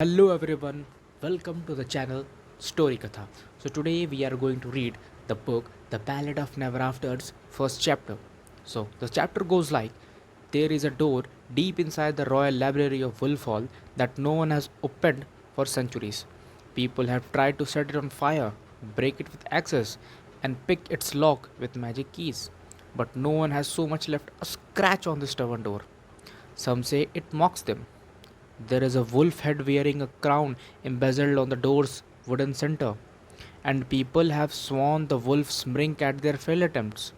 Hello everyone, welcome to the channel Story Katha. So today we are going to read the book The Ballad of Never After's first chapter. So the chapter goes like, there is a door deep inside the royal library of Wolf Hall that no one has opened for centuries. People have tried to set it on fire, break it with axes, and pick its lock with magic keys. But no one has so much left a scratch on this stubborn door. Some say it mocks them. There is a wolf head wearing a crown embezzled on the door's wooden center, and people have sworn the wolves blink at their failed attempts,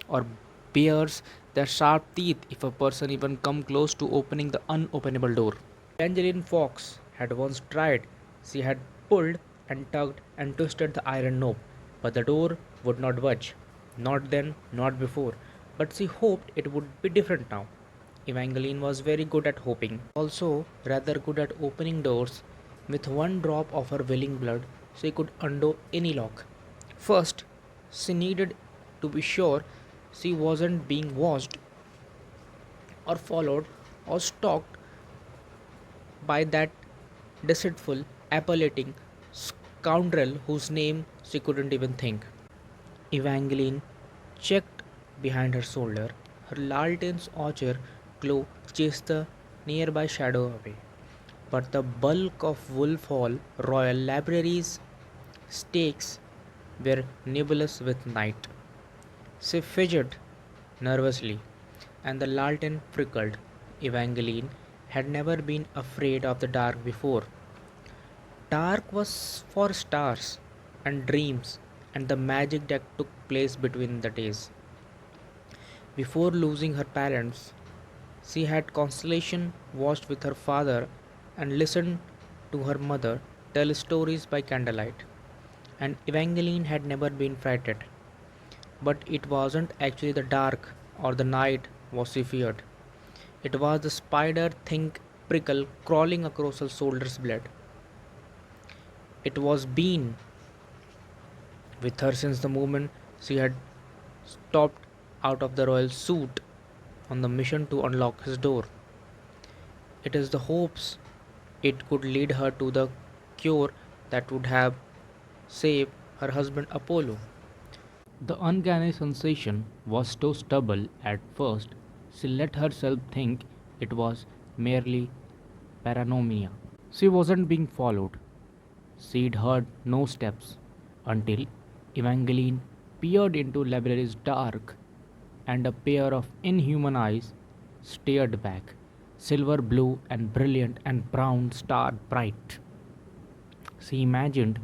or bares their sharp teeth if a person even come close to opening the unopenable door. Tangerine Fox had once tried. She had pulled and tugged and twisted the iron knob, but the door would not budge. Not then, not before, but she hoped it would be different now. Evangeline was very good at hoping, also rather good at opening doors. With one drop of her willing blood, she could undo any lock. First, she needed to be sure she wasn't being watched or followed or stalked by that deceitful, appellating scoundrel whose name she couldn't even think. Evangeline checked behind her shoulder. Her lantern's archer glow chased the nearby shadow away. But the bulk of Wolf Hall Royal Library's stakes were nebulous with night. She fidgeted nervously, and the lantern flickered. Evangeline had never been afraid of the dark before. Dark was for stars and dreams and the magic that took place between the days. Before losing her parents, she had consolation, watched with her father, and listened to her mother tell stories by candlelight. And Evangeline had never been frightened. But it wasn't actually the dark or the night what she feared. It was the spider think prickle crawling across her shoulder's blade. It was been with her since the moment she had stopped out of the royal suit on the mission to unlock his door. It is the hopes it could lead her to the cure that would have saved her husband Apollo. The uncanny sensation was so stubborn at first, she let herself think it was merely paranoia. She wasn't being followed. She'd heard no steps until Evangeline peered into library's dark, and a pair of inhuman eyes stared back, silver blue and brilliant and brown star bright. She imagined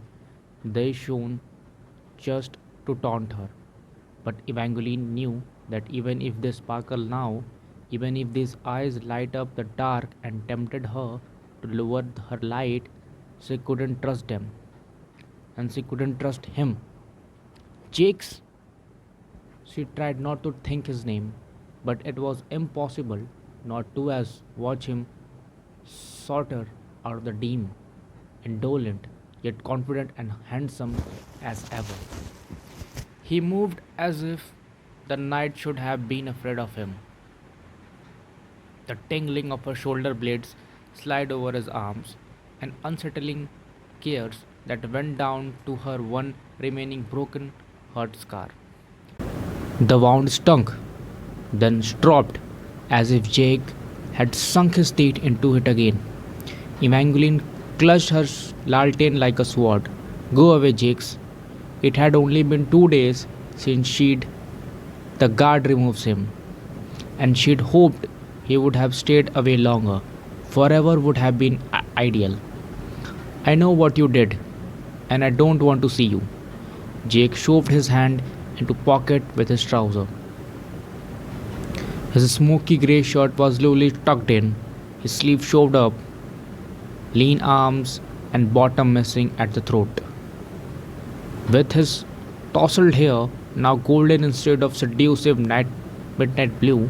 they shone just to taunt her, but Evangeline knew that even if they sparkle now, even if these eyes light up the dark and tempted her to lower her light, she couldn't trust them, and she couldn't trust him. Jakes! She tried not to think his name, but it was impossible not to as watch him saunter out of the dim, indolent, yet confident and handsome as ever. He moved as if the night should have been afraid of him. The tingling of her shoulder blades slid over his arms, and unsettling cares that went down to her one remaining broken heart scar. The wound stung, then stopped, as if Jake had sunk his teeth into it again. Evangeline clutched her lantern like a sword. Go away, Jakes. It had only been 2 days since the guard removes him, and she'd hoped he would have stayed away longer. Forever would have been ideal. I know what you did, and I don't want to see you. Jake shoved his hand into pocket with his trouser. His smoky grey shirt was loosely tucked in, his sleeve shoved up, lean arms and bottom missing at the throat. With his tousled hair, now golden instead of seductive midnight blue,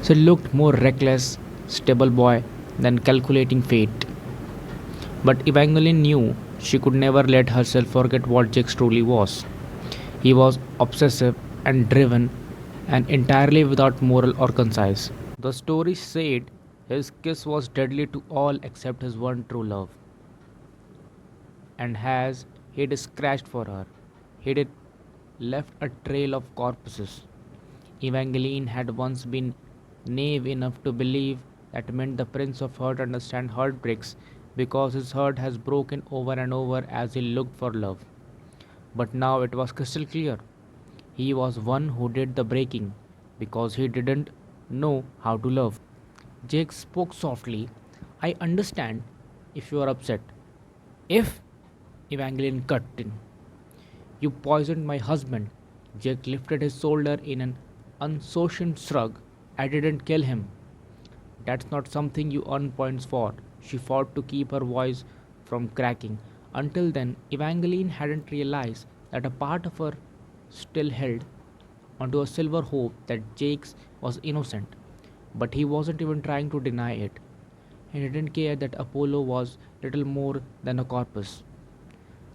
she looked more reckless, stable boy than calculating fate. But Evangeline knew she could never let herself forget what Jake truly was. He was obsessive and driven and entirely without moral or conscience. The story said His kiss was deadly to all except his one true love, and as he'd scratched for her, he'd left a trail of corpses. Evangeline had once been naive enough to believe that meant the Prince of Heart understand heartbreaks because his heart has broken over and over as he looked for love. But now it was crystal clear. He was one who did the breaking because he didn't know how to love. Jake spoke softly. I understand if you are upset. If Evangeline cut in. You poisoned my husband. Jake lifted his shoulder in an unsocial shrug. I didn't kill him. That's not something you earn points for. She fought to keep her voice from cracking. Until then, Evangeline hadn't realized that a part of her still held onto a silver hope that Jake's was innocent. But he wasn't even trying to deny it. He didn't care that Apollo was little more than a corpus,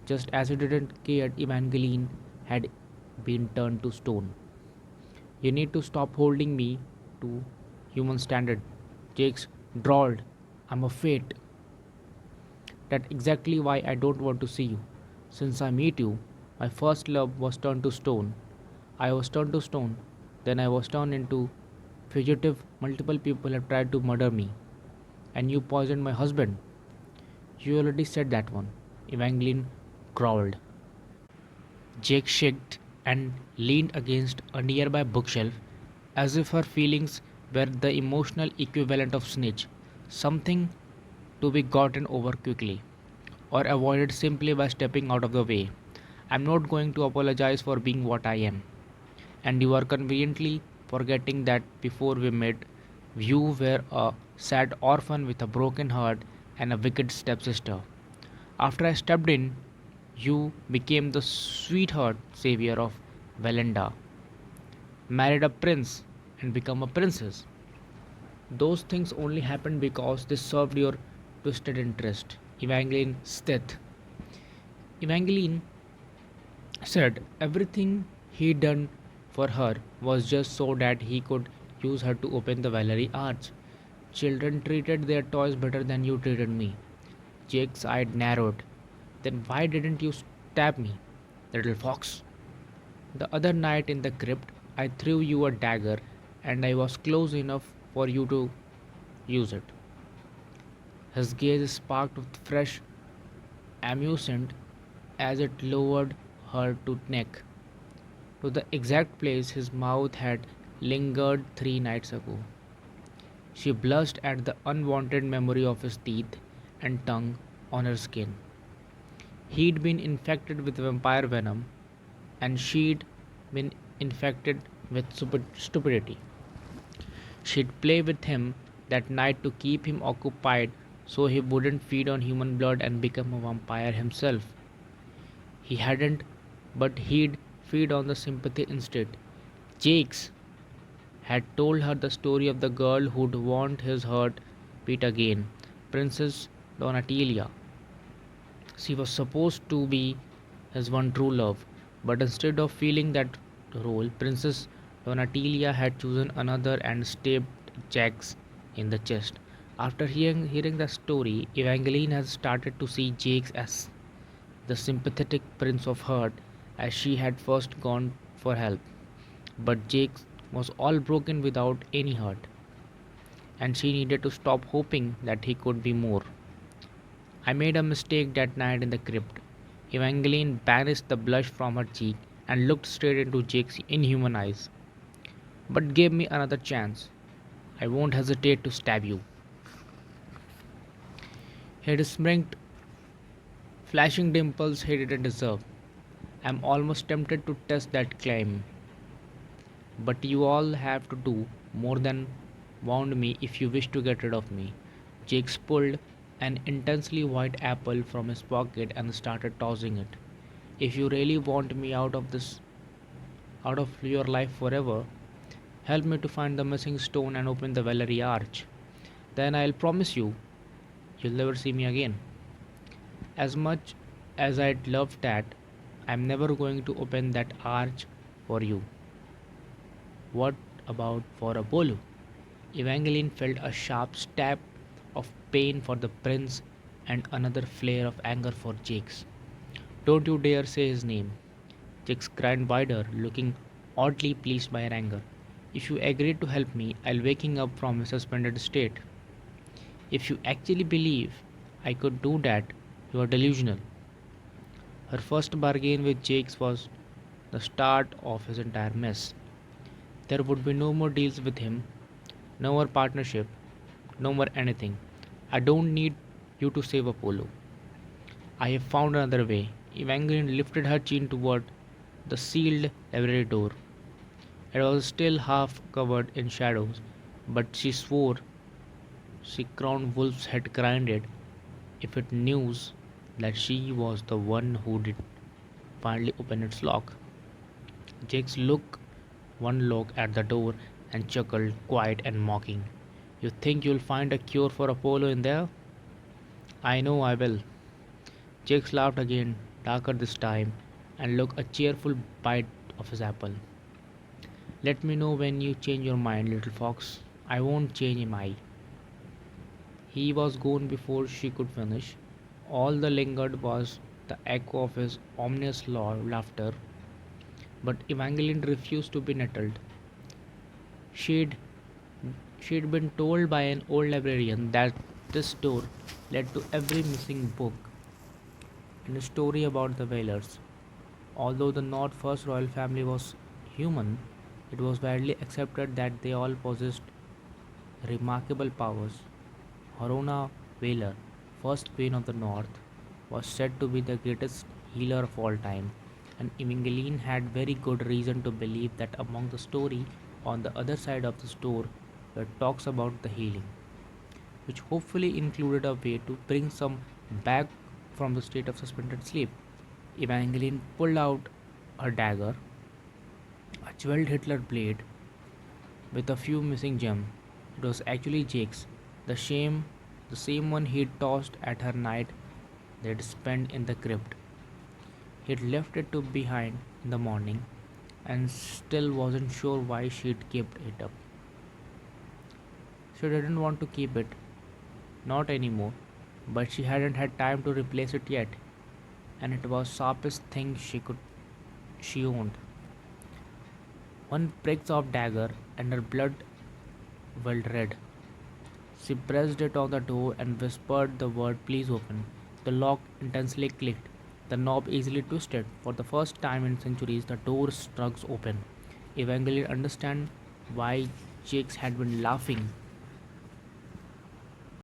just as he didn't care Evangeline had been turned to stone. You need to stop holding me to human standard. Jakes drawled. I'm a fate. That's exactly why I don't want to see you. Since I met you, my first love was turned to stone. I was turned to stone. Then I was turned into fugitive. Multiple people have tried to murder me. And you poisoned my husband. You already said that one. Evangeline growled. Jake shivered and leaned against a nearby bookshelf as if her feelings were the emotional equivalent of snitch, something to be gotten over quickly or avoided simply by stepping out of the way. I'm not going to apologize for being what I am. And you are conveniently forgetting that before we met, you were a sad orphan with a broken heart and a wicked stepsister. After I stepped in, you became the sweetheart savior of Valenda, married a prince, and become a princess. Those things only happened because they served your twisted interest. Evangeline Steth. Evangeline said everything he done for her was just so that he could use her to open the Valerie Arch. Children treated their toys better than you treated me. Jake's eye narrowed. Then why didn't you stab me, little fox? The other night in the crypt, I threw you a dagger and I was close enough for you to use it. His gaze sparked with fresh amusement as it lowered her to neck, to the exact place his mouth had lingered 3 nights ago. She blushed at the unwanted memory of his teeth and tongue on her skin. He'd been infected with vampire venom, and she'd been infected with stupidity. She'd play with him that night to keep him occupied so he wouldn't feed on human blood and become a vampire himself. He hadn't, but he'd feed on the sympathy instead. Jakes had told her the story of the girl who'd want his heart beat again, Princess Donatilla. She was supposed to be his one true love, but instead of feeling that role, Princess Donatilla had chosen another and stabbed Jax in the chest. After hearing the story, Evangeline has started to see Jakes as the sympathetic prince of hurt as she had first gone for help. But Jakes was all broken without any hurt, and she needed to stop hoping that he could be more. I made a mistake that night in the crypt. Evangeline banished the blush from her cheek and looked straight into Jake's inhuman eyes. But gave me another chance. I won't hesitate to stab you. He smirked, flashing dimples he didn't deserve. I'm almost tempted to test that claim. But you all have to do more than wound me if you wish to get rid of me. Jake pulled an intensely white apple from his pocket and started tossing it. If you really want me out of your life forever, help me to find the missing stone and open the Valerie Arch. Then I'll promise you'll never see me again. As much as I'd love that, I'm never going to open that arch for you. What about for Apollo? Evangeline felt a sharp stab of pain for the prince and another flare of anger for Jakes. Don't you dare say his name. Jakes cried wider, looking oddly pleased by her anger. If you agree to help me, I'll waking up from a suspended state. If you actually believe I could do that, you are delusional. Her first bargain with Jakes was the start of his entire mess. There would be no more deals with him, no more partnership, no more anything. I don't need you to save Apollo. I have found another way. Evangeline lifted her chin toward the sealed library door. It was still half covered in shadows, but she swore she crowned Wolf's had grinded if it knew that she was the one who did finally open its lock. Jakes looked one look at the door and chuckled, quiet and mocking. You think you'll find a cure for Apollo in there? I know I will. Jakes laughed again, darker this time, and took a cheerful bite of his apple. Let me know when you change your mind, little fox. I won't change him, I. He was gone before she could finish. All that lingered was the echo of his ominous laughter, but Evangeline refused to be nettled. She'd she'd been told by an old librarian that this door led to every missing book and a story about the whalers. Although the North First royal family was human, it was widely accepted that they all possessed remarkable powers. Horona Whaler, first queen of the North, was said to be the greatest healer of all time, and Evangeline had very good reason to believe that among the story on the other side of the door were talks about the healing, which hopefully included a way to bring some back from the state of suspended sleep. Evangeline pulled out her dagger, a jeweled Hitler blade with a few missing gems. It was actually Jake's, the same one he'd tossed at her night they'd spent in the crypt. He'd left it to behind in the morning and still wasn't sure why she'd kept it up. She didn't want to keep it, not anymore, but she hadn't had time to replace it yet, and it was sharpest thing she owned. One prick of dagger and her blood welled red. She pressed it on the door and whispered the word please open. The lock intensely clicked. The knob easily twisted. For the first time in centuries the door struck open. Evangeline understood why Jakes had been laughing